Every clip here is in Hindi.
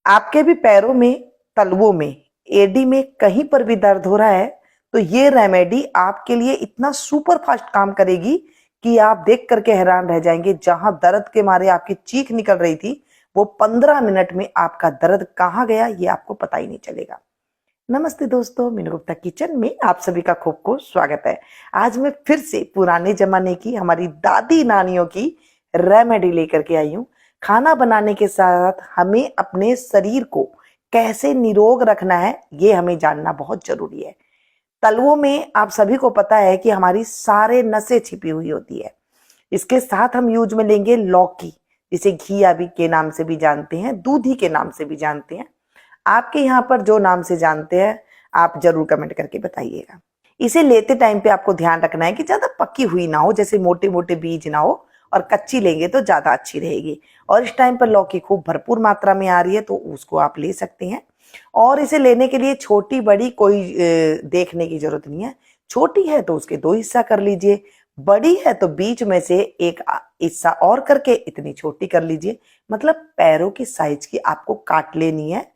आपके भी पैरों में, तलवों में, एडी में कहीं पर भी दर्द हो रहा है तो ये रेमेडी आपके लिए इतना सुपर फास्ट काम करेगी कि आप देख करके हैरान रह जाएंगे। जहां दर्द के मारे आपकी चीख निकल रही थी, वो 15 मिनट में आपका दर्द कहाँ गया ये आपको पता ही नहीं चलेगा। नमस्ते दोस्तों, मीनू गुप्ता किचन में आप सभी का खूब खूब स्वागत है। आज मैं फिर से पुराने जमाने की हमारी दादी नानियों की रेमेडी लेकर के आई हूँ। खाना बनाने के साथ हमें अपने शरीर को कैसे निरोग रखना है ये हमें जानना बहुत जरूरी है। तलवों में आप सभी को पता है कि हमारी सारे नसें छिपी हुई होती है। इसके साथ हम यूज में लेंगे लौकी, जिसे घिया भी के नाम से भी जानते हैं, दूधी के नाम से भी जानते हैं। आपके यहाँ पर जो नाम से जानते हैं आप जरूर कमेंट करके बताइएगा। इसे लेते टाइम पे आपको ध्यान रखना है कि ज्यादा पकी हुई ना हो, जैसे मोटे मोटे बीज ना हो, और कच्ची लेंगे तो ज्यादा अच्छी रहेगी। और इस टाइम पर लौकी खूब भरपूर मात्रा में आ रही है तो उसको आप ले सकते हैं। और इसे लेने के लिए छोटी बड़ी कोई देखने की जरूरत नहीं है। छोटी है तो उसके 2 हिस्सा कर लीजिए, बड़ी है तो बीच में से एक हिस्सा और करके इतनी छोटी कर लीजिए। मतलब पैरों की साइज की आपको काट लेनी है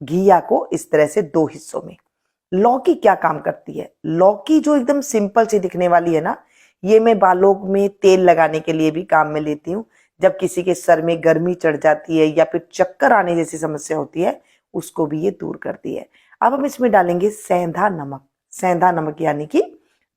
घिया को इस तरह से 2 हिस्सों में। लौकी क्या काम करती है? लौकी जो एकदम सिंपल सी दिखने वाली है ना, ये मैं बालों में तेल लगाने के लिए भी काम में लेती हूँ। जब किसी के सर में गर्मी चढ़ जाती है या फिर चक्कर आने जैसी समस्या होती है, उसको भी ये दूर करती है। अब हम इसमें डालेंगे सेंधा नमक। सेंधा नमक यानी कि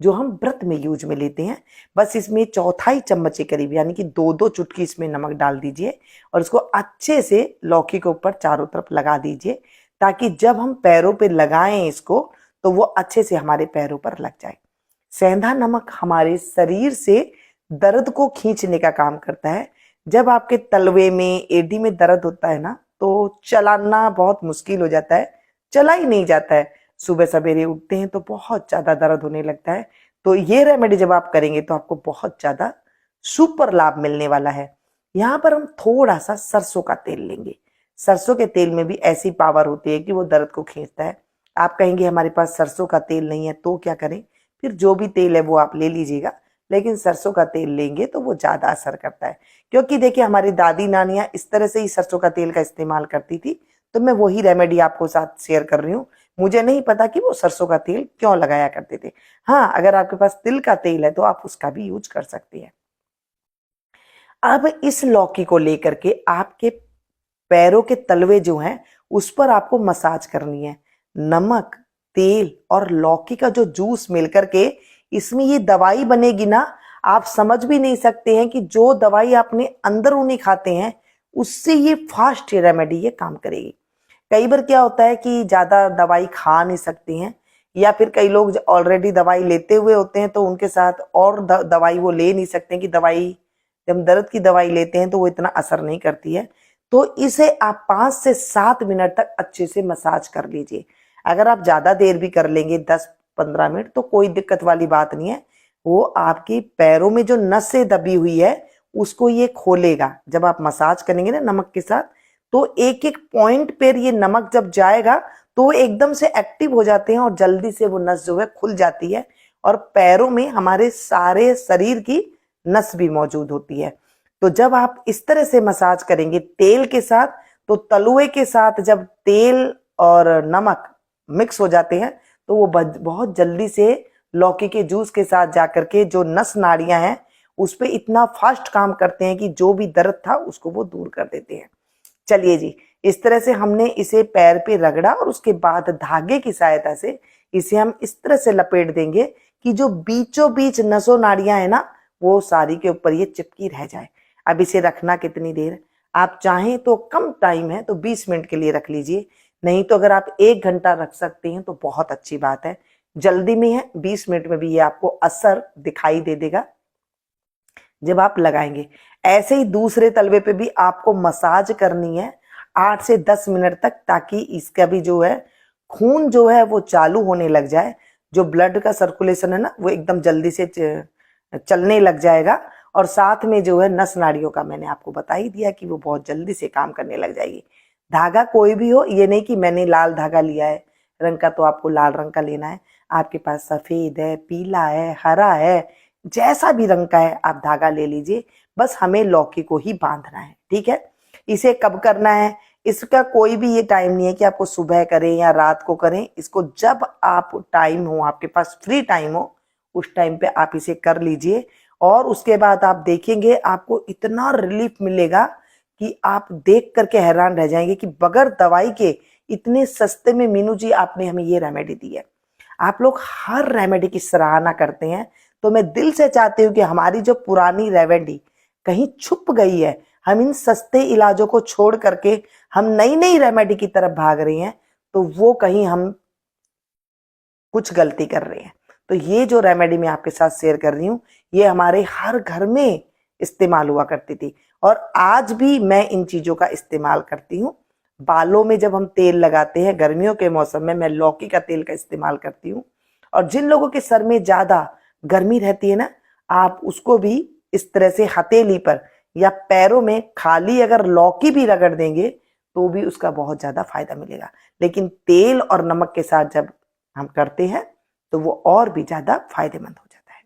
जो हम व्रत में यूज में लेते हैं। बस इसमें 1/4 चम्मच के करीब यानी कि 2-2 चुटकी इसमें नमक डाल दीजिए और इसको अच्छे से लौकी के ऊपर चारों तरफ लगा दीजिए, ताकि जब हम पैरों पे लगाएं इसको तो वो अच्छे से हमारे पैरों पर लग जाए। सेंधा नमक हमारे शरीर से दर्द को खींचने का काम करता है। जब आपके तलवे में, एडी में दर्द होता है ना, तो चलाना बहुत मुश्किल हो जाता है, चला ही नहीं जाता है। सुबह सवेरे उठते हैं तो बहुत ज्यादा दर्द होने लगता है। तो ये रेमेडी जब आप करेंगे तो आपको बहुत ज्यादा सुपर लाभ मिलने वाला है। यहाँ पर हम थोड़ा सा सरसों का तेल लेंगे। सरसों के तेल में भी ऐसी पावर होती है कि वो दर्द को खींचता है। आप कहेंगे हमारे पास सरसों का तेल नहीं है तो क्या करें? फिर जो भी तेल है वो आप ले लीजिएगा, लेकिन सरसों का तेल लेंगे तो वो ज्यादा असर करता है। क्योंकि देखिए हमारी दादी नानियां इस तरह से ही सरसों का तेल का इस्तेमाल करती थी, तो मैं वही रेमेडी आपको साथ शेयर कर रही हूँ। मुझे नहीं पता कि वो सरसों का तेल क्यों लगाया करते थे। हाँ, अगर आपके पास तिल का तेल है तो आप उसका भी यूज कर सकते हैं। अब इस लौकी को लेकर के आपके पैरों के तलवे जो हैं उस पर आपको मसाज करनी है। नमक, तेल और लौकी का जो जूस मिलकर के इसमें ये दवाई बनेगी ना, आप समझ भी नहीं सकते हैं कि जो दवाई आपने अंदरूनी खाते हैं उससे ये फास्ट रेमेडी ये काम करेगी। कई बार क्या होता है कि ज्यादा दवाई खा नहीं सकते हैं, या फिर कई लोग ऑलरेडी दवाई लेते हुए होते हैं तो उनके साथ और दवाई वो ले नहीं सकते हैं कि दवाई, जब दर्द की दवाई लेते हैं तो वो इतना असर नहीं करती है। तो इसे आप 5 से 7 मिनट तक अच्छे से मसाज कर लीजिए। अगर आप ज्यादा देर भी कर लेंगे, 10-15 मिनट, तो कोई दिक्कत वाली बात नहीं है। वो आपकी पैरों में जो नसें दबी हुई है उसको ये खोलेगा। जब आप मसाज करेंगे ना नमक के साथ, तो एक एक पॉइंट पर ये नमक जब जाएगा तो वो एकदम से एक्टिव हो जाते हैं और जल्दी से वो नस जो है खुल जाती है। और पैरों में हमारे सारे शरीर की नस भी मौजूद होती है। तो जब आप इस तरह से मसाज करेंगे तेल के साथ, तो तलुए के साथ जब तेल और नमक मिक्स हो जाते हैं तो वो बहुत जल्दी से लौकी के जूस के साथ जाकर के जो नस नाड़ियां हैं उस पे इतना फास्ट काम करते हैं कि जो भी दर्द था उसको वो दूर कर देते हैं। चलिए जी, इस तरह से हमने इसे पैर पे रगड़ा और उसके बाद धागे की सहायता से इसे हम इस तरह से लपेट देंगे कि जो बीचों बीच नसों नाड़ियां है ना, वो सारी के ऊपर ये चिपकी रह जाए। अब इसे रखना कितनी देर? आप चाहें तो कम टाइम है तो 20 मिनट के लिए रख लीजिए, नहीं तो अगर आप 1 घंटा रख सकते हैं तो बहुत अच्छी बात है। जल्दी में है, 20 मिनट में भी ये आपको असर दिखाई दे देगा जब आप लगाएंगे। ऐसे ही दूसरे तलवे पे भी आपको मसाज करनी है 8 से 10 मिनट तक, ताकि इसका भी जो है खून जो है वो चालू होने लग जाए। जो ब्लड का सर्कुलेशन है ना वो एकदम जल्दी से चलने लग जाएगा। और साथ में जो है नस नाड़ियों का मैंने आपको बता ही दिया कि वो बहुत जल्दी से काम करने लग जाएगी। धागा कोई भी हो, ये नहीं कि मैंने लाल धागा लिया है रंग का तो आपको लाल रंग का लेना है। आपके पास सफेद है, पीला है, हरा है, जैसा भी रंग का है आप धागा ले लीजिए। बस हमें लौकी को ही बांधना है, ठीक है। इसे कब करना है? इसका कोई भी ये टाइम नहीं है कि आपको सुबह करें या रात को करें। इसको जब आप टाइम हो, आपके पास फ्री टाइम हो, उस टाइम पे आप इसे कर लीजिए और उसके बाद आप देखेंगे आपको इतना रिलीफ मिलेगा कि आप देख करके हैरान रह जाएंगे कि बगैर दवाई के इतने सस्ते में मीनू जी आपने हमें ये रेमेडी दी है। आप लोग हर रेमेडी की सराहना करते हैं, तो मैं दिल से चाहती हूँ कि हमारी जो पुरानी रेमेडी कहीं छुप गई है, हम इन सस्ते इलाजों को छोड़ करके हम नई नई रेमेडी की तरफ भाग रही हैं, तो वो कहीं हम कुछ गलती कर रहे हैं। तो ये जो रेमेडी मैं आपके साथ शेयर कर रही हूँ, ये हमारे हर घर में इस्तेमाल हुआ करती थी और आज भी मैं इन चीजों का इस्तेमाल करती हूँ। बालों में जब हम तेल लगाते हैं गर्मियों के मौसम में, मैं लौकी का तेल का इस्तेमाल करती हूँ। और जिन लोगों के सर में ज्यादा गर्मी रहती है ना, आप उसको भी इस तरह से हथेली पर या पैरों में खाली अगर लौकी भी रगड़ देंगे तो भी उसका बहुत ज्यादा फायदा मिलेगा। लेकिन तेल और नमक के साथ जब हम करते हैं तो वो और भी ज्यादा फायदेमंद हो जाता है।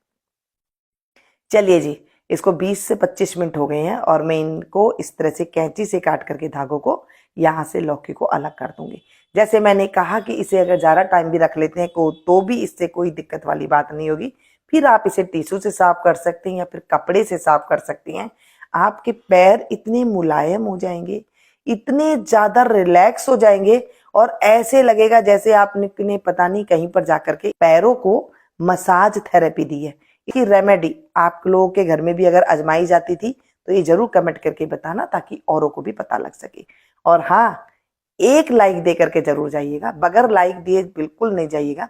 चलिए जी, इसको 20 से 25 मिनट हो गए हैं और मैं इनको इस तरह से कैंची से काट करके धागों को यहाँ से लौकी को अलग कर दूंगी। जैसे मैंने कहा कि इसे अगर ज्यादा टाइम भी रख लेते हैं तो भी इससे कोई दिक्कत वाली बात नहीं होगी। फिर आप इसे टिश्यू से साफ कर सकते हैं या फिर कपड़े से साफ कर सकती हैं। आपके पैर इतने मुलायम हो जाएंगे, इतने ज्यादा रिलैक्स हो जाएंगे और ऐसे लगेगा जैसे आपने पता नहीं कहीं पर जाकर के पैरों को मसाज थेरेपी दी है। इसकी रेमेडी आप लोगों के घर में भी अगर आजमाई जाती थी तो ये जरूर कमेंट करके बताना, ताकि औरों को भी पता लग सके। और हाँ, एक लाइक दे करके जरूर जाइएगा, बगैर लाइक दिए बिल्कुल नहीं जाइएगा,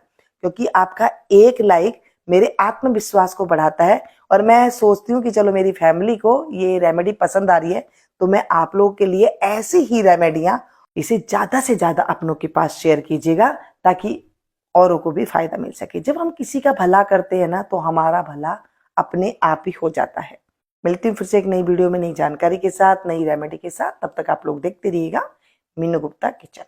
क्योंकि आपका एक लाइक मेरे आत्मविश्वास को बढ़ाता है और मैं सोचती हूँ कि चलो मेरी फैमिली को ये रेमेडी पसंद आ रही है, तो मैं आप लोगों के लिए ऐसी ही रेमेडियां इसे ज्यादा से ज्यादा अपनों के पास शेयर कीजिएगा, ताकि औरों को भी फायदा मिल सके। जब हम किसी का भला करते हैं ना, तो हमारा भला अपने आप ही हो जाता है। मिलती हूँ फिर से एक नई वीडियो में नई जानकारी के साथ, नई रेमेडी के साथ। तब तक आप लोग देखते रहिएगा मीनू गुप्ता किचन।